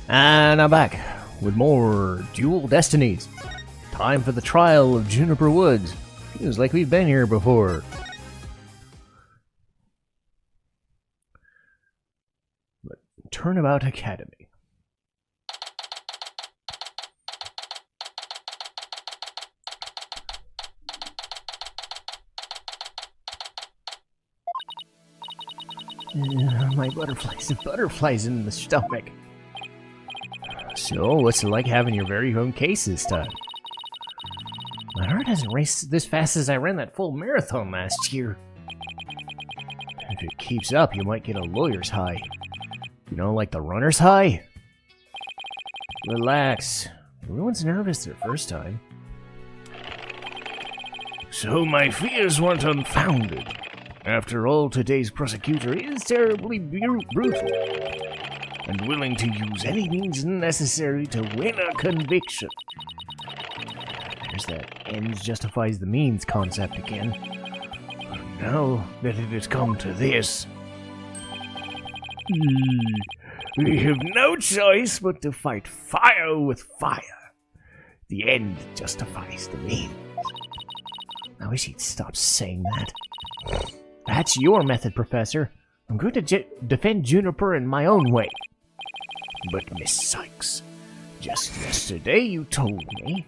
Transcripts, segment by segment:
And I'm back with more Dual Destinies. Time for the trial of Juniper Woods. Feels like we've been here before. But Turnabout Academy. My butterflies in the stomach. So, what's it like having your very own case this time? My heart hasn't raced this fast as I ran that full marathon last year. If it keeps up, you might get a lawyer's high. You know, like the runner's high? Relax. Everyone's nervous their first time. So my fears weren't unfounded. After all, today's prosecutor is terribly brutal and willing to use any means necessary to win a conviction. There's that ends justifies the means concept again. Now that it has come to this, we have no choice but to fight fire with fire. The end justifies the means. I wish he'd stop saying that. That's your method, Professor. I'm going to defend Juniper in my own way. But Miss Sykes, just yesterday you told me...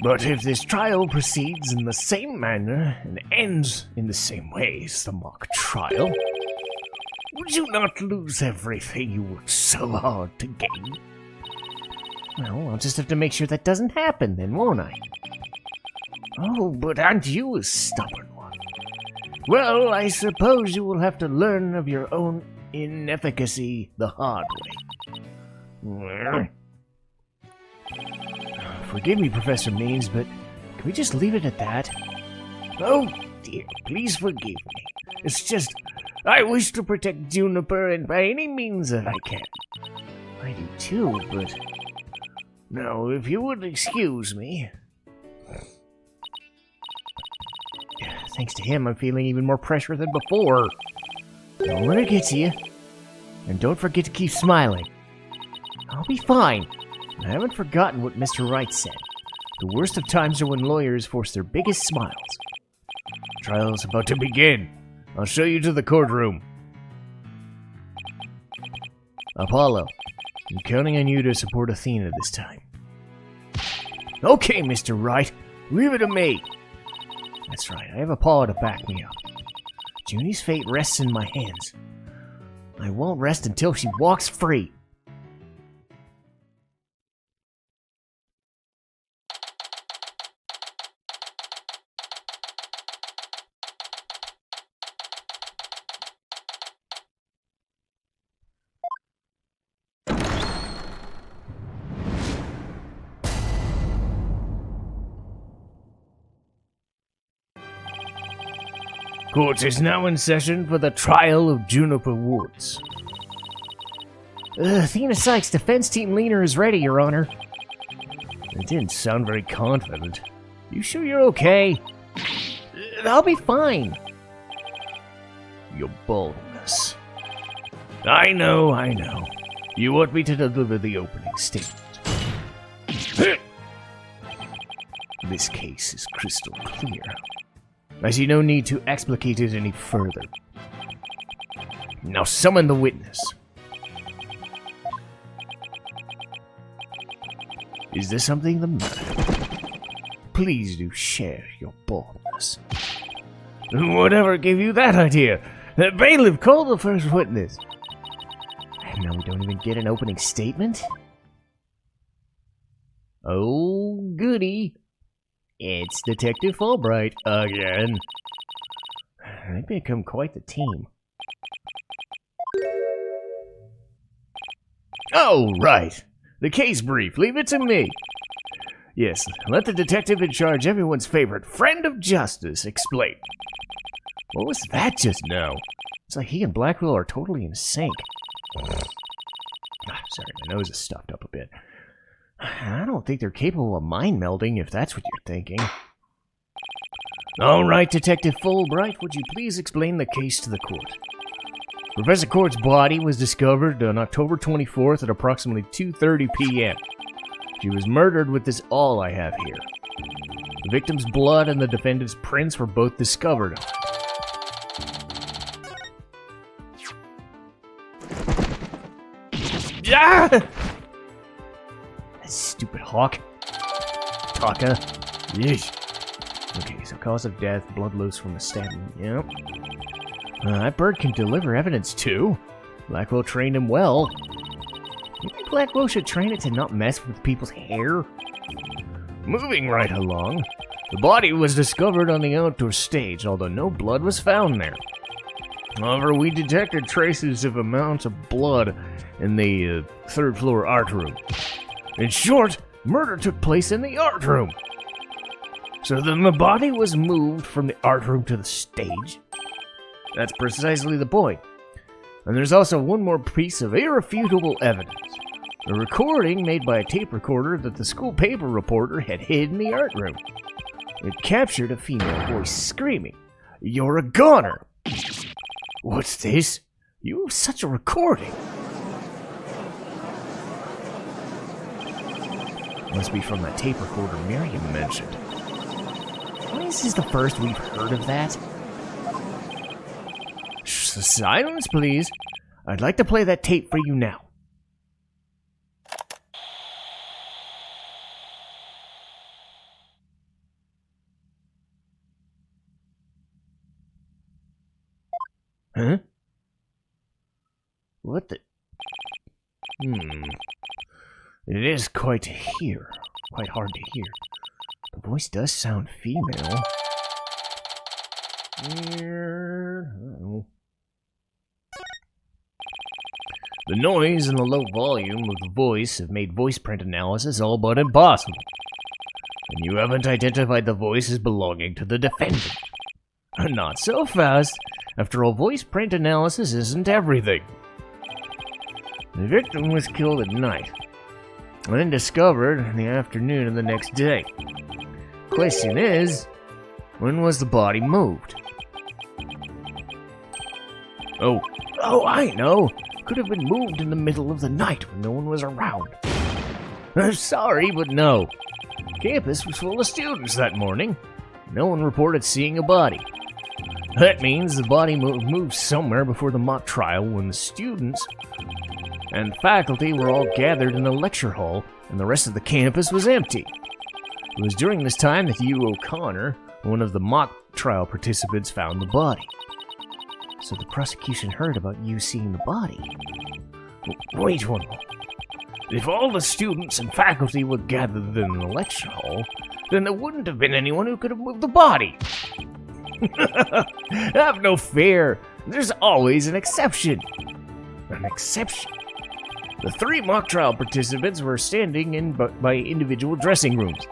But if this trial proceeds in the same manner and ends in the same way as the mock trial, would you not lose everything you worked so hard to gain? Well, I'll just have to make sure that doesn't happen then, won't I? Oh, but aren't you a stubborn one? Well, I suppose you will have to learn of your own inefficacy the hard way. Forgive me, Professor Means, but can we just leave it at that? Oh, dear, please forgive me. It's just, I wish to protect Juniper and by any means that I can. I do too, but... Now, if you would excuse me... Thanks to him, I'm feeling even more pressure than before. Don't let it get to you. And don't forget to keep smiling. I'll be fine. I haven't forgotten what Mr. Wright said. The worst of times are when lawyers force their biggest smiles. The trial's about to begin. I'll show you to the courtroom. Apollo, I'm counting on you to support Athena this time. Okay, Mr. Wright. Leave it to me. That's right, I have Apollo to back me up. Junie's fate rests in my hands. I won't rest until she walks free. Court is now in session for the trial of Juniper Woods. Athena Sykes' defense team leader is ready, Your Honor. It didn't sound very confident. You sure you're okay? I'll be fine. Your boldness. I know. You want me to deliver the opening statement. This case is crystal clear. I see no need to explicate it any further. Now summon the witness. Is there something the matter? Please do share your boldness. Whatever gave you that idea? The bailiff, call the first witness. And now we don't even get an opening statement? Oh, goody. It's Detective Fulbright again. They've become quite the team. Oh, right. The case brief. Leave it to me. Yes, let the detective in charge, everyone's favorite friend of justice, explain. What was that just now? It's like he and Blackwell are totally in sync. Sorry, my nose is stuffed up a bit. I don't think they're capable of mind melding, if that's what you're thinking. All right, Detective Fulbright, would you please explain the case to the court? Professor Court's body was discovered on October 24th at approximately 2:30 p.m. She was murdered with this awl I have here. The victim's blood and the defendant's prints were both discovered. Ah! That stupid hawk. Taka. Yeesh. Okay, so cause of death, blood loose from a stabbing. Yep. That bird can deliver evidence too. Blackwell trained him well. You think Blackwell should train it to not mess with people's hair? Moving right along, the body was discovered on the outdoor stage, although no blood was found there. However, we detected traces of amounts of blood in the third floor art room. In short, murder took place in the art room. So then the body was moved from the art room to the stage? That's precisely the point. And there's also one more piece of irrefutable evidence. A recording made by a tape recorder that the school paper reporter had hid in the art room. It captured a female voice screaming, "You're a goner!" What's this? You have such a recording. Must be from that tape recorder Myriam mentioned. Why is this the first we've heard of that? Silence, please. I'd like to play that tape for you now. Huh? What the? It is quite hard to hear. The voice does sound female. The noise and the low volume of the voice have made voice print analysis all but impossible. And you haven't identified the voice as belonging to the defendant. Not so fast. After all, voice print analysis isn't everything. The victim was killed at night, and then discovered in the afternoon of the next day. Question is, when was the body moved? Oh, I know. Could have been moved in the middle of the night when no one was around. I'm sorry, but no. Campus was full of students that morning. No one reported seeing a body. That means the body moved somewhere before the mock trial when the students and faculty were all gathered in a lecture hall and the rest of the campus was empty. It was during this time that Hugh O'Connor, one of the mock trial participants, found the body. So the prosecution heard about you seeing the body. Wait one moment. If all the students and faculty were gathered in the lecture hall, then there wouldn't have been anyone who could have moved the body. Have no fear. There's always an exception. An exception? The 3 mock trial participants were standing in by individual dressing rooms.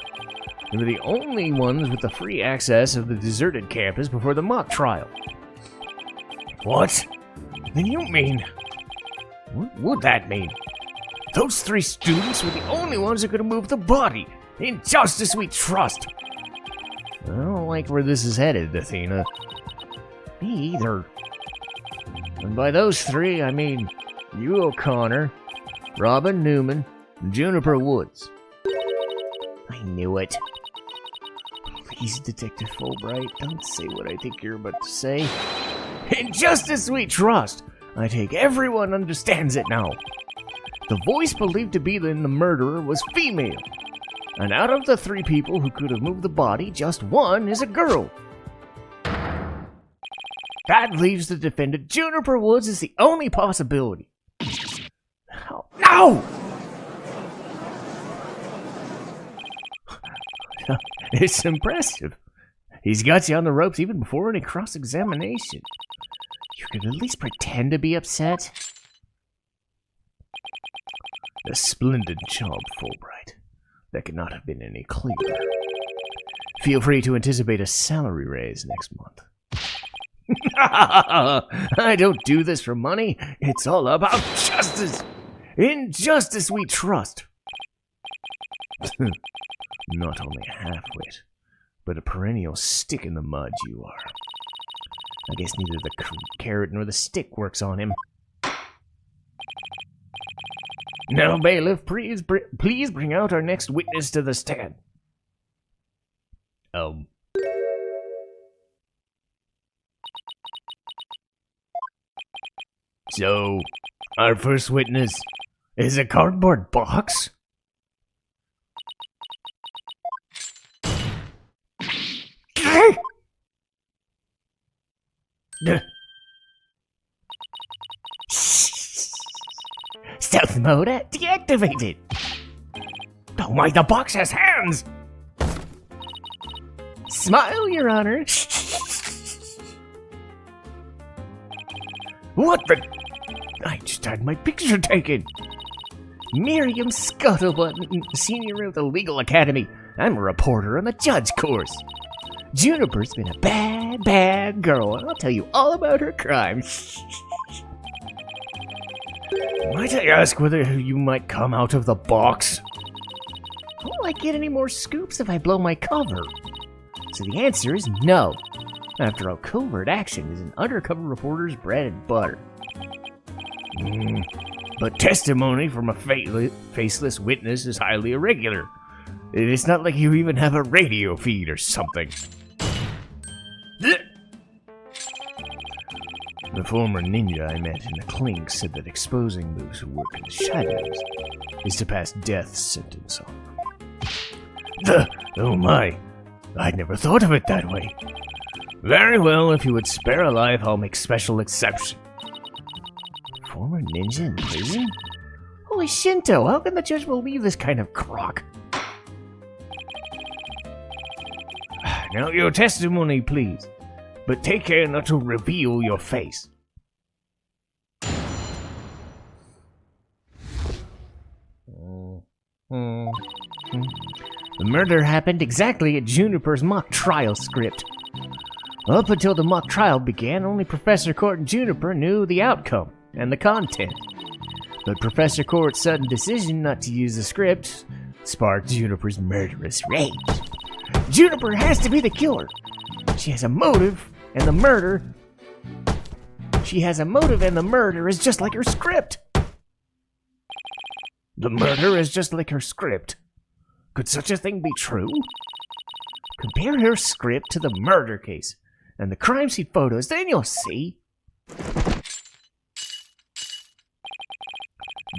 They were the only ones with the free access of the deserted campus before the mock trial. What? Then you mean... What would that mean? Those 3 students were the only ones who could have moved the body. In justice we trust. I don't like where this is headed, Athena. Me either. And by those 3, I mean Hugh O'Connor, Robin Newman, and Juniper Woods. I knew it. Please, Detective Fulbright, don't say what I think you're about to say. In justice we trust. I take everyone understands it now. The voice believed to be in the murderer was female. And out of the 3 people who could have moved the body, just 1 is a girl. That leaves the defendant Juniper Woods as the only possibility. Oh, no! It's impressive. He's got you on the ropes even before any cross-examination. You could at least pretend to be upset. A splendid job, Fulbright. That could not have been any clearer. Feel free to anticipate a salary raise next month. I don't do this for money. It's all about justice. In justice we trust. Not only a half-wit, but a perennial stick in the mud you are. I guess neither the carrot nor the stick works on him. Now, bailiff, please bring out our next witness to the stand. So, our first witness is a cardboard box? Stealth mode deactivated. Oh my, the box has hands! Smile, Your Honor. What the? I just had my picture taken. Myriam Scuttlebutt, senior of the Legal Academy. I'm a reporter on the judge course. Juniper's been a bad, bad girl, and I'll tell you all about her crimes. Might I ask whether you might come out of the box? Will I get any more scoops if I blow my cover? So the answer is no. After all, covert action is an undercover reporter's bread and butter. But testimony from a faceless witness is highly irregular. It's not like you even have a radio feed or something. The former ninja I met in the clink said that exposing those who work in the shadows is to pass death sentence on them. Oh my, I'd never thought of it that way. Very well, if you would spare a life, I'll make special exception. Former ninja in prison? Holy Shinto, how can the judge believe this kind of crock? Now your testimony, please. But take care not to reveal your face. The murder happened exactly at Juniper's mock trial script. Up until the mock trial began, only Professor Court and Juniper knew the outcome and the content. But Professor Court's sudden decision not to use the script sparked Juniper's murderous rage. Juniper has to be the killer. She has a motive, and the murder... is just like her script. The murder is just like her script. Could such a thing be true? Compare her script to the murder case, and the crime scene photos, then you'll see.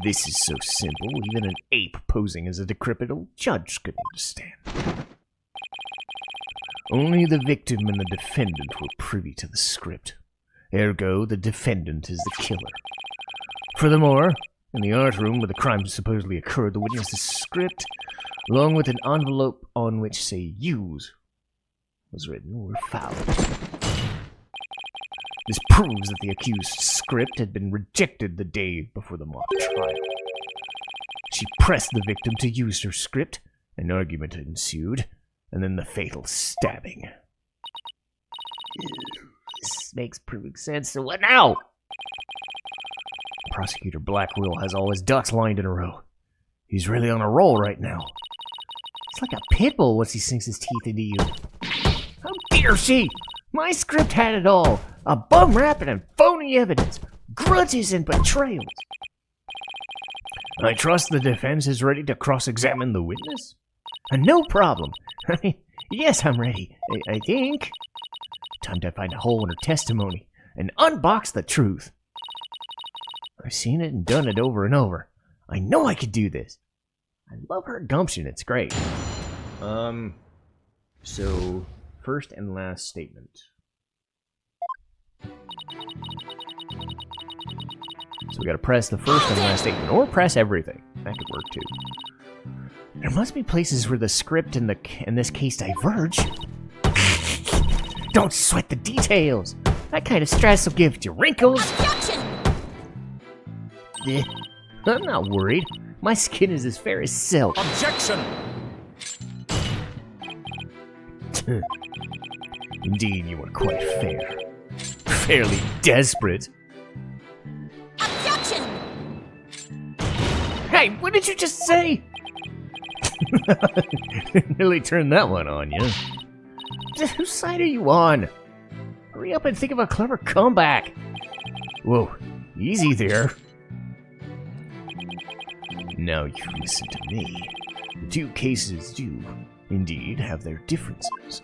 This is so simple, even an ape posing as a decrepit old judge could understand. Only the victim and the defendant were privy to the script. Ergo, the defendant is the killer. Furthermore, in the art room where the crime supposedly occurred, the witness's script, along with an envelope on which, say, use, was written, were found. This proves that the accused's script had been rejected the day before the mock trial. She pressed the victim to use her script, an argument ensued, and then the fatal stabbing. This makes perfect sense, so what now? Prosecutor Blackwell has all his ducks lined in a row. He's really on a roll right now. It's like a pit bull once he sinks his teeth into you. How dare she? My script had it all. A bum rapping and phony evidence. Grudges and betrayals. I trust the defense is ready to cross-examine the witness? No problem. Yes, I'm ready. I think. Time to find a hole in her testimony and unbox the truth. I've seen it and done it over and over. I know I could do this. I love her gumption. It's great. So, first and last statement. So we gotta press the first and last statement, or press everything. That could work too. There must be places where the script and in this case diverge. Don't sweat the details. That kind of stress will give you wrinkles. I'm not worried. My skin is as fair as silk. Objection! Indeed, you are quite fair. Fairly desperate. Objection! Hey, what did you just say? Really turned that one on you. Whose side are you on? Hurry up and think of a clever comeback. Whoa, easy there. Now you listen to me. The two cases do, indeed, have their differences.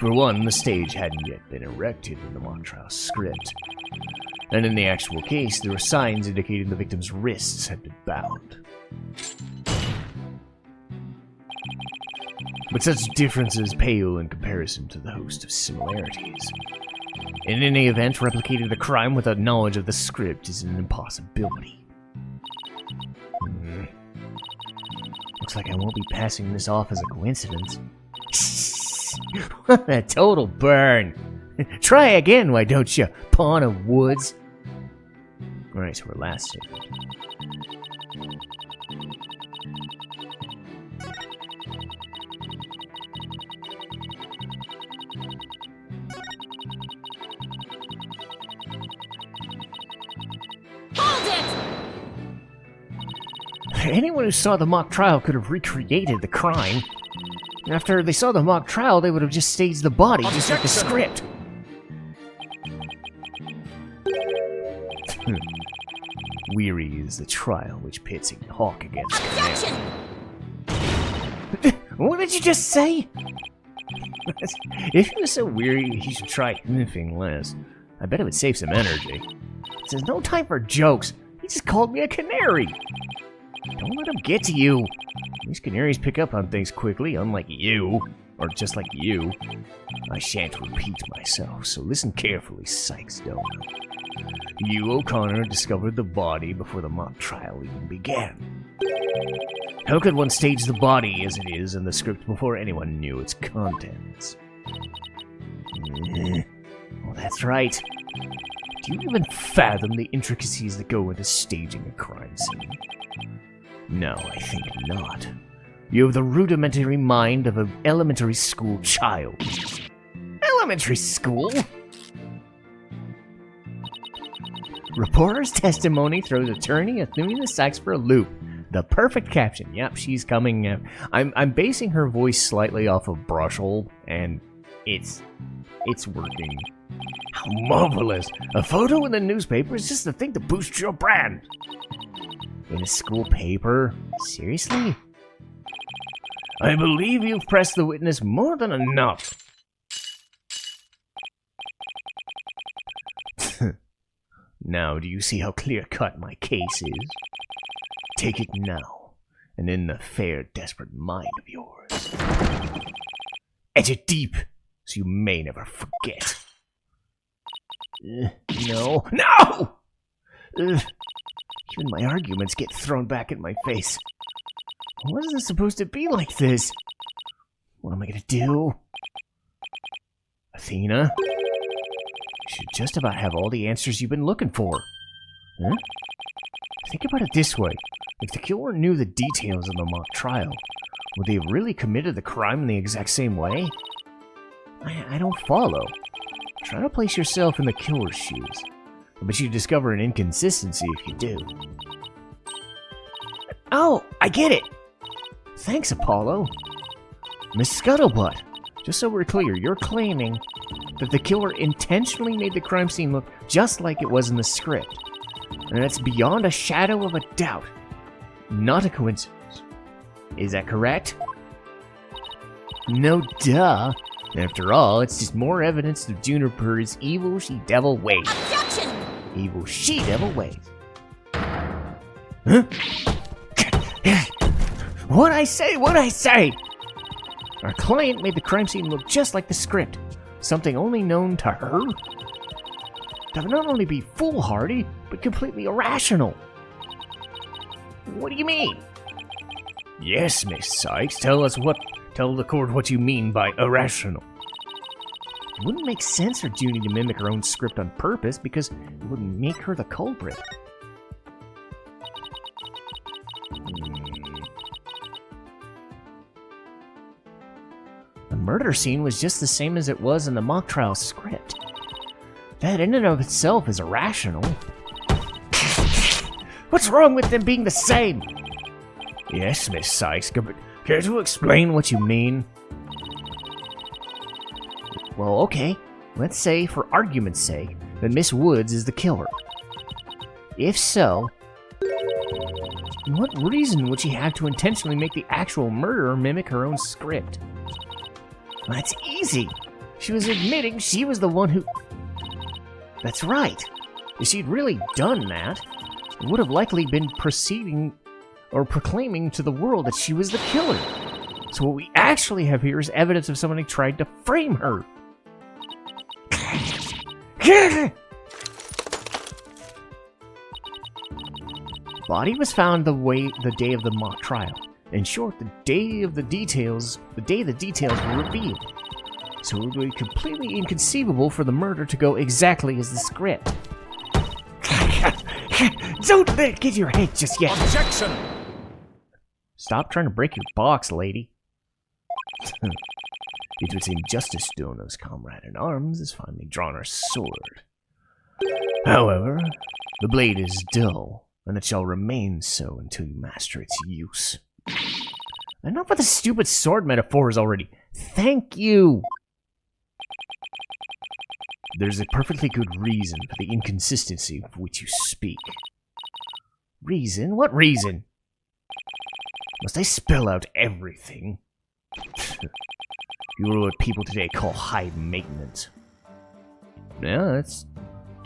For one, the stage hadn't yet been erected in the mock trial script. And in the actual case, there were signs indicating the victim's wrists had been bound. But such differences pale in comparison to the host of similarities. In any event, replicating the crime without knowledge of the script is an impossibility. Looks like I won't be passing this off as a coincidence. What a total burn! Try again, why don't you, pawn of woods? Alright, so we're last saved. Anyone who saw the mock trial could have recreated the crime. After they saw the mock trial, they would have just staged the body, just like the script. Weary is the trial which pits Hawk against Canary. What did you just say? If he was so weary, he should try anything less. I bet it would save some energy. There's no time for jokes. He just called me a canary. Don't let him get to you. These canaries pick up on things quickly, unlike you. Or just like you. I shan't repeat myself, so listen carefully, Sykes Donut. You, O'Connor, discovered the body before the mock trial even began. How could one stage the body as it is in the script before anyone knew its contents? Well, that's right. Do you even fathom the intricacies that go into staging a crime scene? No, I think not. You have the rudimentary mind of an elementary school child. Elementary school? Reporter's testimony throws attorney Athena Sykes for a loop. The perfect caption. Yep, she's coming. I'm basing her voice slightly off of Brushhold, and it's working. How marvelous! A photo in the newspaper is just the thing to boost your brand. In a school paper? Seriously? I believe you've pressed the witness more than enough. Now, do you see how clear-cut my case is? Take it now, and in the fair, desperate mind of yours. Etch it deep, so you may never forget. No. No! Even my arguments get thrown back in my face. Wasn't it supposed to be like this? What am I gonna do? Athena? You should just about have all the answers you've been looking for. Huh? Think about it this way. If the killer knew the details of the mock trial, would they have really committed the crime in the exact same way? I don't follow. Try to place yourself in the killer's shoes. I bet you discover an inconsistency if you do. Oh, I get it! Thanks, Apollo. Miss Scuttlebutt, just so we're clear, you're claiming that the killer intentionally made the crime scene look just like it was in the script. And that's beyond a shadow of a doubt. Not a coincidence. Is that correct? No duh. After all, it's just more evidence of Juniper's evil she-devil ways. Objection! Evil she-devil ways. Huh? What'd I say? Our client made the crime scene look just like the script. Something only known to her. That would not only be foolhardy, but completely irrational. What do you mean? Yes, Miss Sykes, tell the court what you mean by irrational. It wouldn't make sense for Junie to mimic her own script on purpose because it would make her the culprit. The murder scene was just the same as it was in the mock trial script. That in and of itself is irrational. What's wrong with them being the same? Yes, Miss Sykes, but care to explain what you mean? Well, okay. Let's say, for argument's sake, that Miss Woods is the killer. If so, what reason would she have to intentionally make the actual murderer mimic her own script? Well, that's easy. She was admitting she was the one who... That's right. If she'd really done that, it would have likely been proceeding or proclaiming to the world that she was the killer. So what we actually have here is evidence of someone who tried to frame her. Body was found the day of the mock trial. In short, the day the details were revealed. So it would be completely inconceivable for the murder to go exactly as the script. Don't let it get your head just yet. Objection! Stop trying to break your box, lady. It would seem Justice Stoner's comrade in arms has finally drawn her sword. However, the blade is dull, and it shall remain so until you master its use. Enough with the stupid sword metaphors already. Thank you! There's a perfectly good reason for the inconsistency of which you speak. Reason? What reason? Must I spell out everything? You are what people today call high maintenance. Yeah,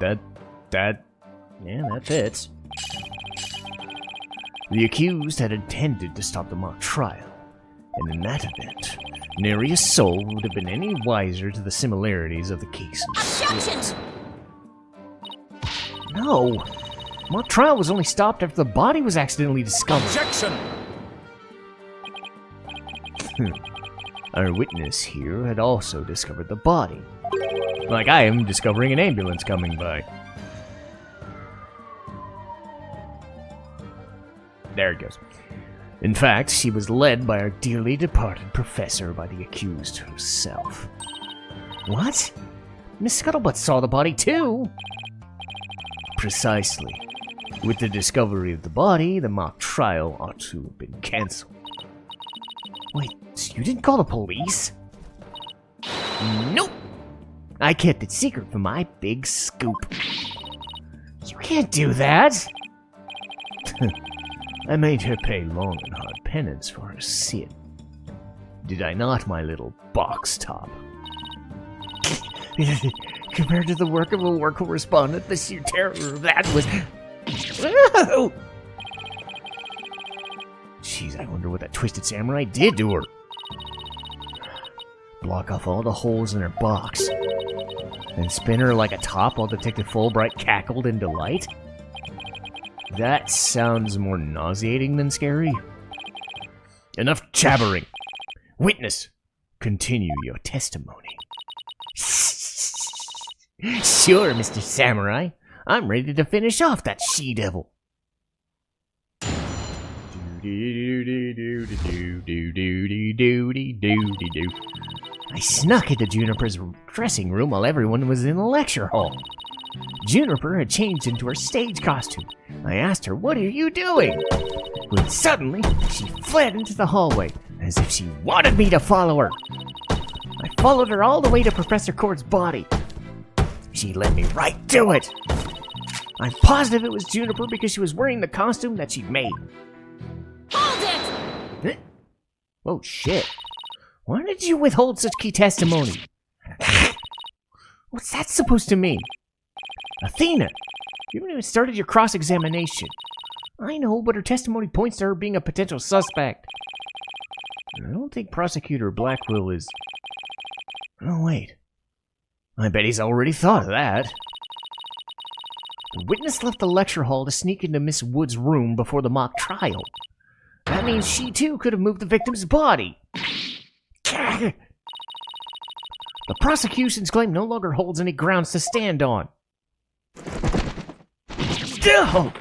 that fits. The accused had intended to stop the mock trial, and in that event, nary a soul would have been any wiser to the similarities of the cases. Objections! No! Mock trial was only stopped after the body was accidentally discovered. Objection! Our witness here had also discovered the body. Like I am discovering an ambulance coming by. There it goes. In fact, she was led by our dearly departed professor by the accused herself. What? Miss Scuttlebutt saw the body too? Precisely. With the discovery of the body, the mock trial ought to have been cancelled. Wait, so you didn't call the police? Nope! I kept it secret for my big scoop. You can't do that! I made her pay long and hard penance for her sin. Did I not, my little box top? Compared to the work of a war correspondent, the sheer terror of that was... Jeez, I wonder what that twisted samurai did to her. Block off all the holes in her box. And spin her like a top while Detective Fulbright cackled in delight? That sounds more nauseating than scary. Enough jabbering. Witness, continue your testimony. Sure, Mr. Samurai. I'm ready to finish off that she-devil. I snuck into Juniper's dressing room while everyone was in the lecture hall. Juniper had changed into her stage costume. I asked her, "What are you doing?" When suddenly, she fled into the hallway, as if she wanted me to follow her. I followed her all the way to Professor Cord's body. She led me right to it. I'm positive it was Juniper because she was wearing the costume that she'd made. Hold it! Oh, shit. Why did you withhold such key testimony? What's that supposed to mean? Athena, you haven't even started your cross-examination. I know, but her testimony points to her being a potential suspect. I don't think Prosecutor Blackwell is... Oh, wait. I bet he's already thought of that. The witness left the lecture hall to sneak into Miss Wood's room before the mock trial. That means she, too, could have moved the victim's body. The prosecution's claim no longer holds any grounds to stand on. No!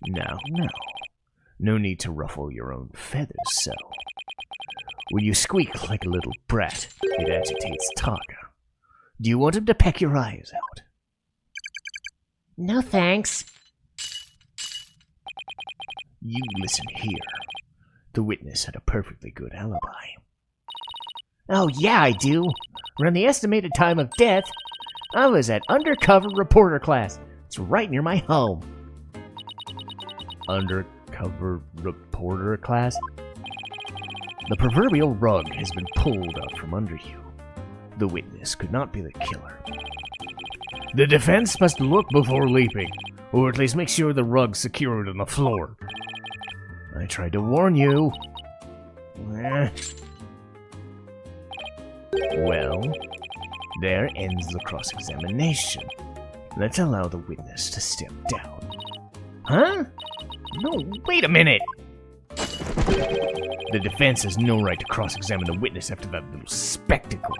No. No need to ruffle your own feathers so. When you squeak like a little brat, it agitates Taka. Do you want him to peck your eyes out? No thanks. You listen here. The witness had a perfectly good alibi. Oh yeah, I do. Around the estimated time of death, I was at undercover reporter class. It's right near my home. Undercover reporter class? The proverbial rug has been pulled out from under you. The witness could not be the killer. The defense must look before leaping, or at least make sure the rug's secured on the floor. I tried to warn you. Well, there ends the cross-examination. Let's allow the witness to step down. Huh? No, wait a minute! The defense has no right to cross-examine the witness after that little spectacle.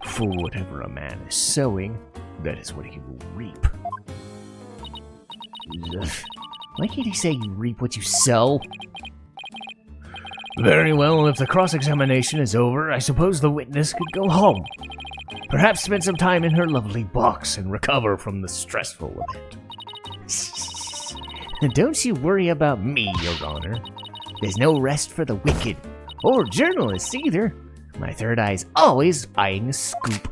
For whatever a man is sowing, that is what he will reap. Ugh. Why can't he say you reap what you sow? Very well, if the cross-examination is over, I suppose the witness could go home. Perhaps spend some time in her lovely box and recover from the stressful event. Don't you worry about me, Your Honor. There's no rest for the wicked, or journalists either. My third eye's always eyeing a scoop.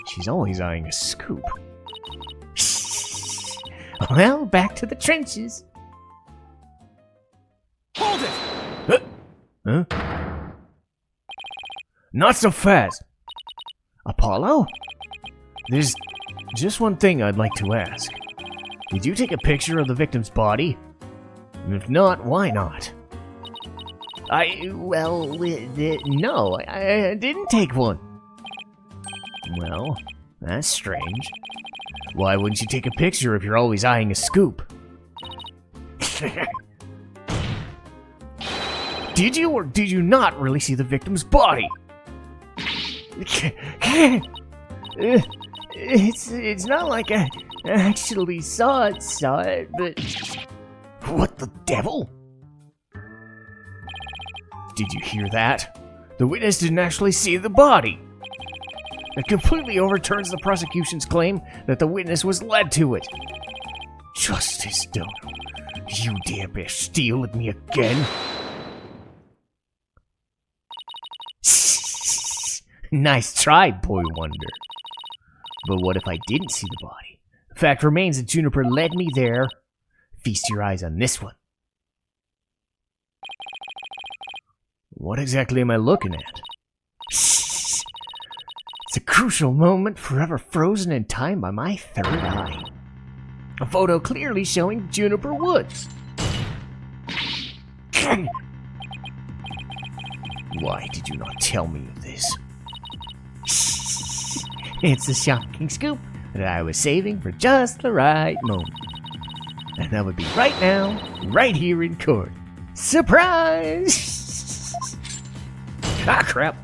She's always eyeing a scoop. Well, back to the trenches. Hold it! Huh? Not so fast! Apollo? There's just one thing I'd like to ask. Did you take a picture of the victim's body? And if not, why not? No, I didn't take one. Well, that's strange. Why wouldn't you take a picture if you're always eyeing a scoop? Did you or did you not really see the victim's body? It's not like I actually saw it, but... What the devil? Did you hear that? The witness didn't actually see the body. It completely overturns the prosecution's claim that the witness was led to it. Justice Dono, you dare bear steel at me again? Nice try, Boy Wonder. But what if I didn't see the body? The fact remains that Juniper led me there. Feast your eyes on this one. What exactly am I looking at? It's a crucial moment forever frozen in time by my third eye. A photo clearly showing Juniper Woods. Why did you not tell me of this? It's a shocking scoop that I was saving for just the right moment. And that would be right now, right here in court. Surprise! Ah, crap.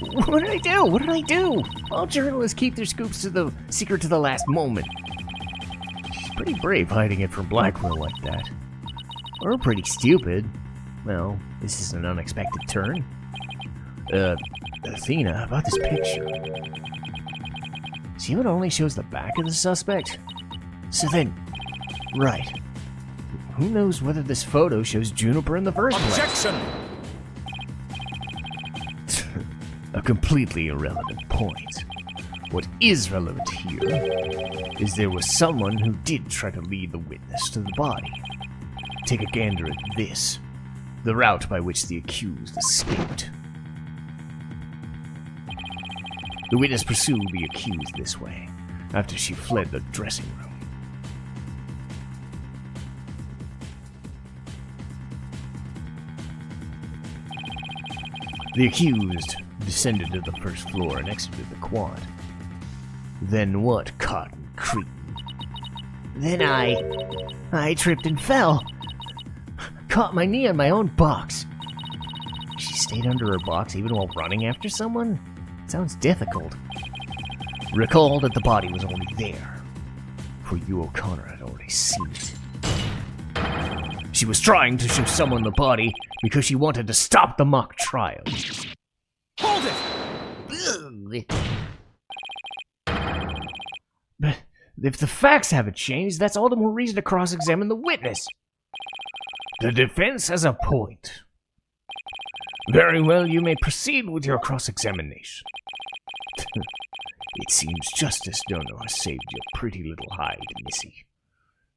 What did I do? What did I do? All journalists keep their scoops to the secret to the last moment. She's pretty brave hiding it from Blackwell like that. Or pretty stupid. Well, this is an unexpected turn. Athena, about this picture. See how it only shows the back of the suspect? So then, right. Who knows whether this photo shows Juniper in the first place? Objection! A completely irrelevant point. What is relevant here is there was someone who did try to lead the witness to the body. Take a gander at this. The route by which the accused escaped. The witness pursued the accused this way, after she fled the dressing room. The accused descended to the first floor and exited the quad. Then what, Cotton Cretin? Then I tripped and fell. Caught my knee on my own box. She stayed under her box even while running after someone? Sounds difficult. Recall that the body was only there, for you, O'Connor, had already seen it. She was trying to show someone the body because she wanted to stop the mock trial. Hold it! If the facts haven't changed, that's all the more reason to cross-examine the witness. The defense has a point. Very well, you may proceed with your cross-examination. It seems Justice Dono has saved your pretty little hide, Missy.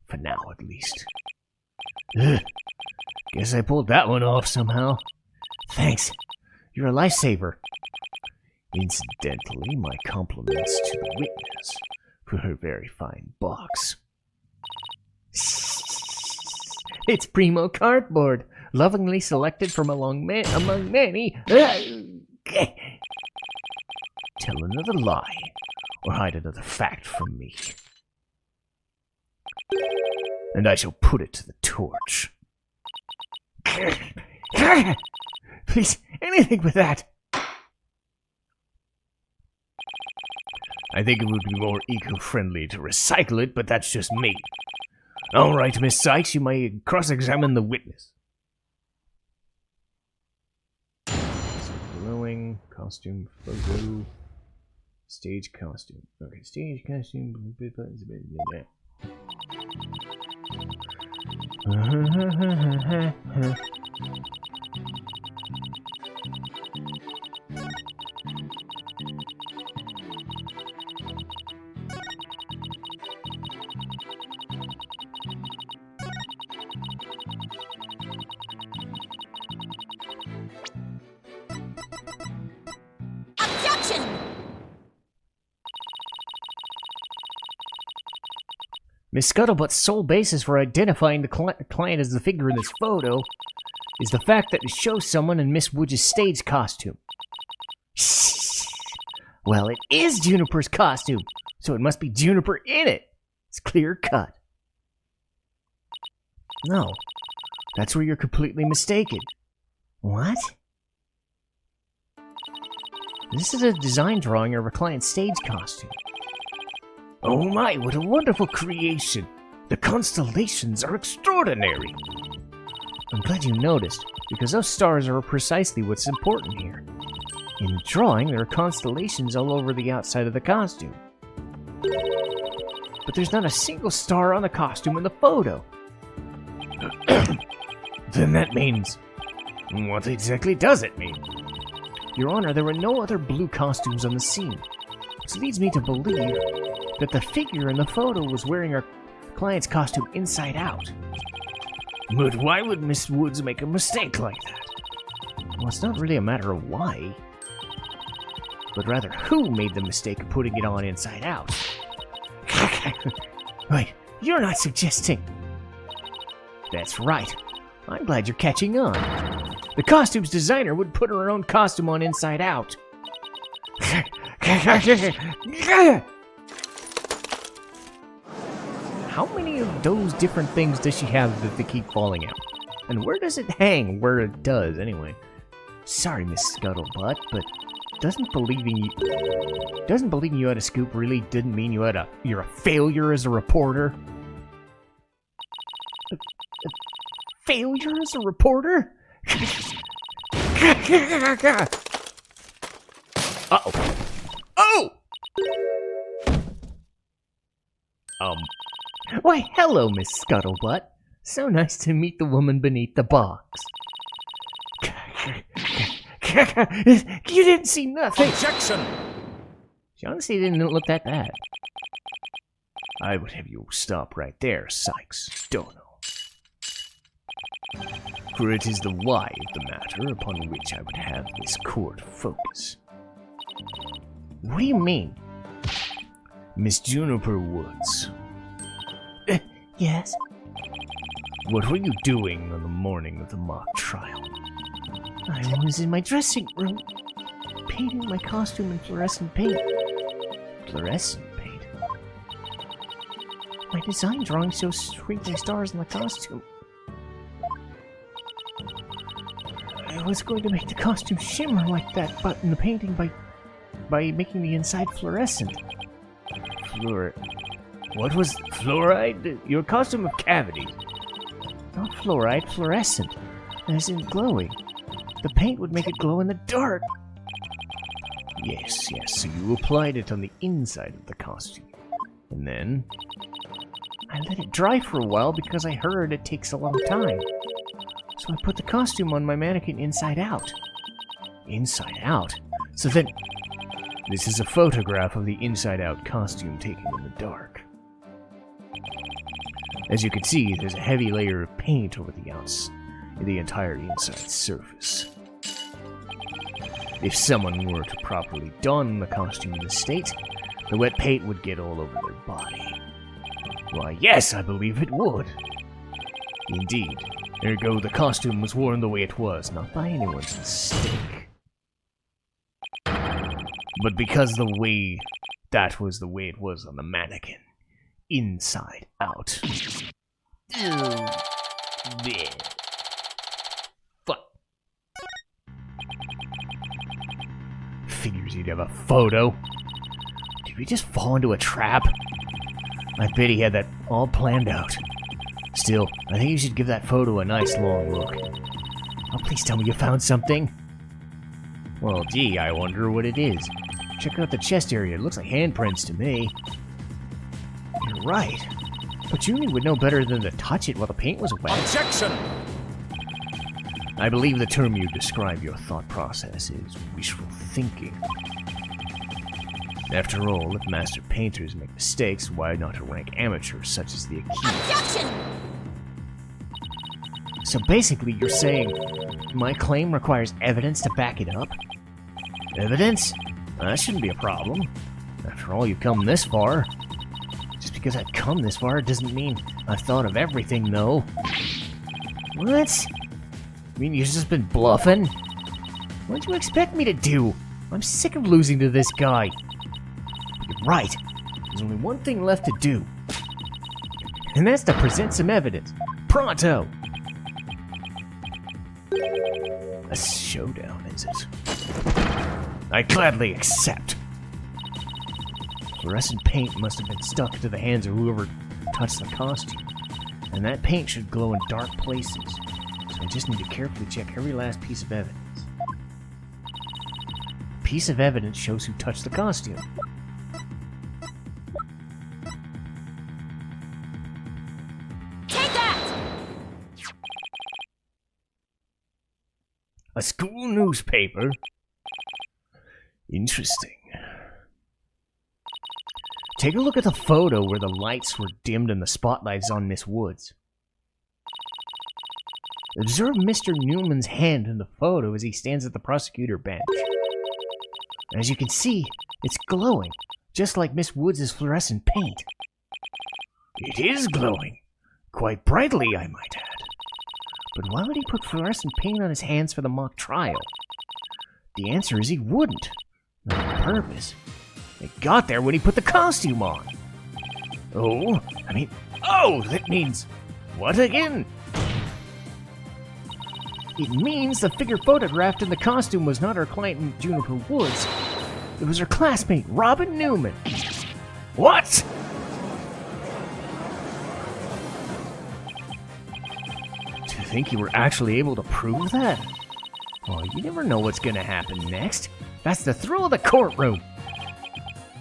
For now, at least. Guess I pulled that one off somehow. Thanks. You're a lifesaver. Incidentally, my compliments to the witness for her very fine box. It's primo cardboard, lovingly selected from among many. Tell another lie, or hide another fact from me, and I shall put it to the torch. Please, anything with that. I think it would be more eco-friendly to recycle it, but that's just me. All right, Miss Sykes, you may cross-examine the witness. Glowing, costume, photo, stage costume. Okay, stage costume, buttons, Miss Scuttlebutt's sole basis for identifying the client as the figure in this photo is the fact that it shows someone in Miss Woods' stage costume. Well, it is Juniper's costume, so it must be Juniper in it. It's clear cut. No, that's where you're completely mistaken. What? This is a design drawing of a client's stage costume. Oh my, what a wonderful creation! The constellations are extraordinary! I'm glad you noticed, because those stars are precisely what's important here. In the drawing, there are constellations all over the outside of the costume. But there's not a single star on the costume in the photo. Then that means... what exactly does it mean? Your Honor, there were no other blue costumes on the scene. This leads me to believe that the figure in the photo was wearing our client's costume inside out. But why would Miss Woods make a mistake like that? Well, it's not really a matter of why, but rather who made the mistake of putting it on inside out. Wait, you're not suggesting... That's right. I'm glad you're catching on. The costume's designer would put her own costume on inside out. How many of those different things does she have that they keep falling out? And where does it hang where it does, anyway? Sorry, Miss Scuttlebutt, but doesn't believing you had a scoop really didn't mean you're a failure as a reporter? A failure as a reporter? Uh-oh. Oh! Why, hello, Miss Scuttlebutt. So nice to meet the woman beneath the box. You didn't see nothing. Objection! She honestly didn't look that bad. I would have you stop right there, Sykes. Don't know. For it is the why of the matter upon which I would have this court focus. What do you mean? Miss Juniper Woods. Yes? What were you doing on the morning of the mock trial? I was in my dressing room, painting my costume in fluorescent paint. Fluorescent paint? My design drawing shows twinkling stars in the costume. I was going to make the costume shimmer like that, but in the painting by making the inside fluorescent. What was fluoride? Your costume of cavities. Not fluoride, fluorescent. As in glowing. The paint would make it glow in the dark. Yes, so you applied it on the inside of the costume. And then I let it dry for a while because I heard it takes a long time. So I put the costume on my mannequin inside out. Inside out? So then, this is a photograph of the inside out costume taken in the dark. As you can see, there's a heavy layer of paint over the entire inside surface. If someone were to properly don the costume in this state, the wet paint would get all over their body. Why, yes, I believe it would. Indeed. Ergo, the costume was worn the way it was, not by anyone's mistake. But because that was the way it was on the mannequin. Inside out. Ew. Fuck. Figures he'd have a photo. Did we just fall into a trap? I bet he had that all planned out. Still, I think you should give that photo a nice long look. Oh, please tell me you found something. Well, gee, I wonder what it is. Check out the chest area. It looks like handprints to me. You're right. But Juni would know better than to touch it while the paint was wet. Objection! I believe the term you describe your thought process is wishful thinking. After all, if master painters make mistakes, why not rank amateurs such as the accused? Objection! So basically, you're saying my claim requires evidence to back it up? Evidence? That shouldn't be a problem. After all, you've come this far. Just because I've come this far doesn't mean I've thought of everything, though. What? You mean you've just been bluffing? What'd you expect me to do? I'm sick of losing to this guy. You're right. There's only one thing left to do. And that's to present some evidence. Pronto! A showdown, is it? I gladly accept. Fluorescent paint must have been stuck to the hands of whoever touched the costume. And that paint should glow in dark places. So I just need to carefully check every last piece of evidence. The piece of evidence shows who touched the costume. Take that! A school newspaper? Interesting. Take a look at the photo where the lights were dimmed and the spotlights on Miss Woods. Observe Mr. Newman's hand in the photo as he stands at the prosecutor bench. As you can see, it's glowing, just like Miss Woods' fluorescent paint. It is glowing. Quite brightly, I might add. But why would he put fluorescent paint on his hands for the mock trial? The answer is he wouldn't. Not on purpose. It got there when he put the costume on. Oh, that means... What again? It means the figure photographed in the costume was not our client Juniper Woods. It was her classmate, Robin Newman. What? Do you think you were actually able to prove that? Oh, you never know what's gonna happen next. That's the thrill of the courtroom.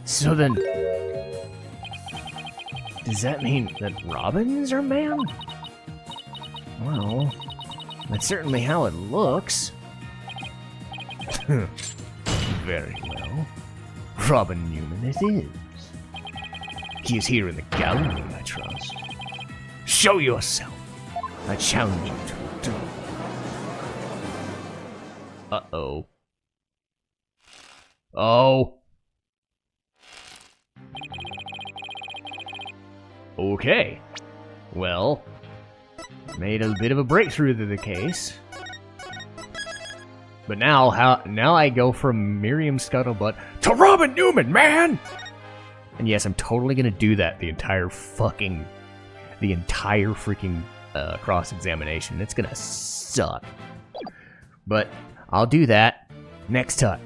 So then... Does that mean that Robin's our man? Well, that's certainly how it looks. Very well. Robin Newman it is. He is here in the gallery, I trust. Show yourself. I challenge you to a duel. Uh-oh. Oh. Okay. Well, made a bit of a breakthrough to the case. But now I go from Myriam Scuttlebutt to Robin Newman, man! And yes, I'm totally gonna do that the entire freaking cross-examination. It's gonna suck. But I'll do that next time.